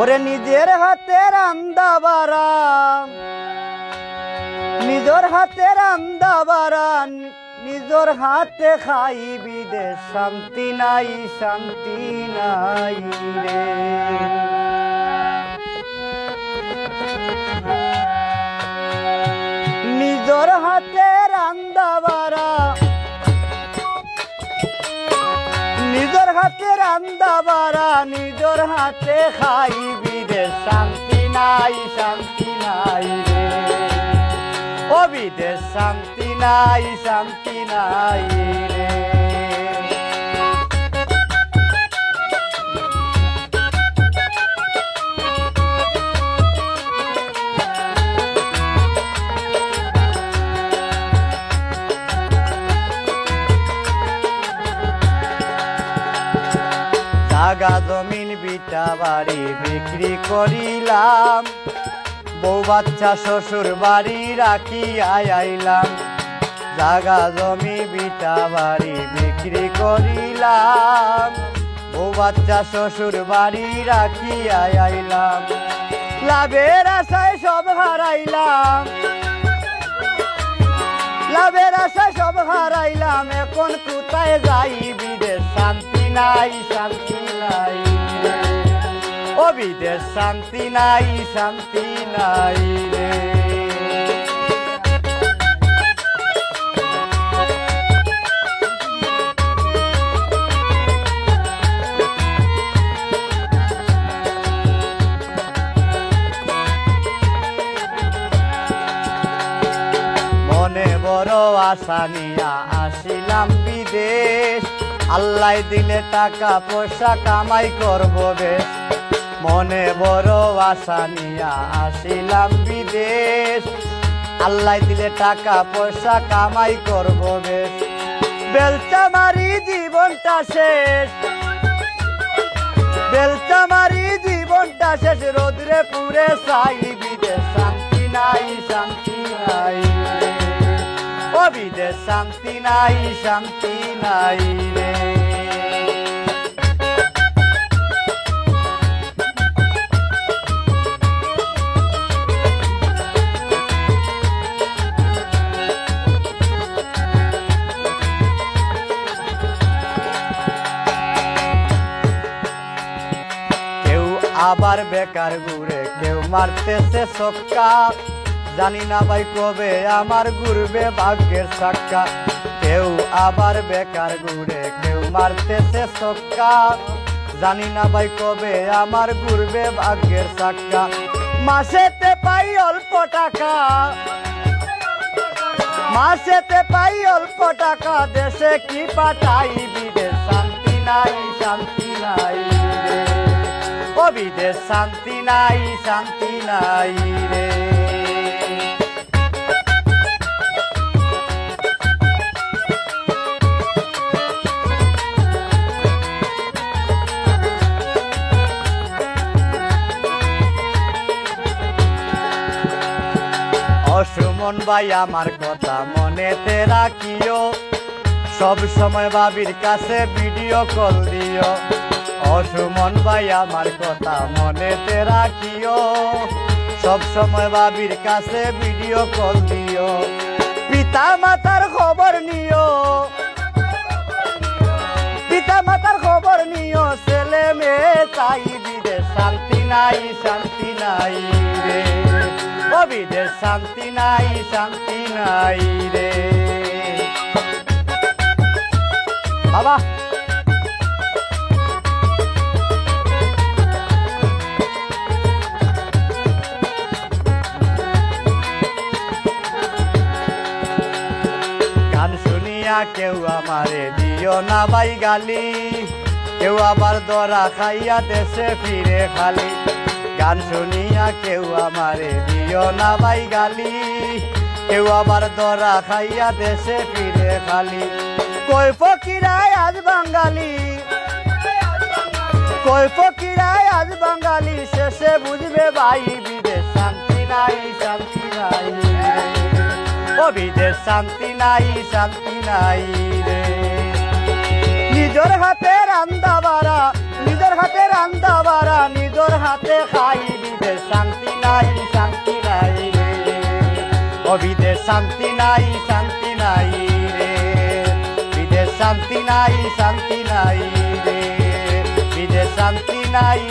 ওরে নিজের হাতে রান্দা বাড়া, নিজের হাতে রান্দা বাড়া, নিজের হাতে খাই বিদেশ শান্তি নাই, শান্তি নাই রে। নিজের হাতে রান্দা বাড়া, নিজের হাতে রান্দা বাড়া, নিজের হাতে খাই বিদেশ শান্তি নাই, শান্তি নাই রে। ও বিদেশ শান্তি নাই, শান্তি নাই রে। জাগা জমিন বিটা বাড়ি বিক্রি করিলাম, বউ বাচ্চা শ্বশুর বাড়ি রাখি আইলাম। জাগা জমি বিটা বাড়ি বিক্রি করিলাম, বউ বাচ্চা শ্বশুর বাড়ি রাখি আইলাম। লাভের আশায় সব হারাইলাম, লাভের আশায় সব হারাইলাম। এখন কোথায় যাই বিদেশ শান্তি নাই, শান্তি নাই রে। ও বিদেশ শান্তি নাই, শান্তি নাই রে। মনে বড় আশা নিয়া আসিলাম বিদেশ, আল্লাহ দিলে টাকা পয়সা কামাই করব বেশ। মনে বড় আশা নিয়া আসিলাম বিদেশ, আল্লাহ দিলে টাকা পয়সা কামাই করব বেশ। বেলচা মারি জীবনটা শেষ, বেলচা মারি জীবনটা শেষ। রোদ্রে পুরে চাই বিদেশ শান্তি নাই, শান্তি নাই রে। ও বিদেশ শান্তি নাই, শান্তি নাই রে। কেউ আবার বেকার ঘুরে, কেউ মারতেছে ছক্কা। জানি না ভাই কবে আমার ঘুরবে ভাগ্যের চাক্কা। কেউ আবার বেকার ঘুরে, কেউ মারতেছে ছক্কা। জানি না ভাই কবে আমার ঘুরবে ভাগ্যের চাক্কা। মাসেতে পাই অল্প টাকা, মাসেতে পাই অল্প টাকা। দেশে কি পাঠাই বিদেশ শান্তি নাই, শান্তি নাই রে। ও বিদেশ শান্তি নাই, শান্তি নাই রে। সুমন ভাই আমার কথা মনেতে রাখিও, সব সময় বাবির কাছে ভিডিও কল দিও। সুমন ভাই আমার কথা মনেতে রাখিও, সব সময় বাবির কাছে ভিডিও কল দিও। পিতা মাতার খবর নিও, পিতা মাতার খবর নিও। ছেলে মেয়ে চাই বিদেশ শান্তি নাই, শান্তি নাই রে। ও বিদেশ শান্তি নাই, শান্তি নাই রে। বাবা গান শুনিয়া কেউ আমারে দিও না ভাই গালি, কেউ আবার দরা খাইয়া দেশে ফিরে খালি। গান শুনিয়া কেউ আমারে দিও না ভাই গালি, কেউ আবার দরা খাইয়া দেশে ফিরে খালি। কই ফকিরায় আজ বাঙালি, কই ফকিরায় আজ বাঙালি। শেষে বুঝবে ভাই বিদেশ শান্তি নাই, শান্তি নাই রে। ও বিদেশ শান্তি নাই, শান্তি নাই রে। নিজের হাতে রান্দা বাড়া, নিজের হাতে রান্দা বাড়া নিজের হাতে খাই বিদেশ শান্তি নাই রে ও বিদেশ শান্তি নাই রে বিদেশ শান্তি নাই রে বিদেশ শান্তি নাই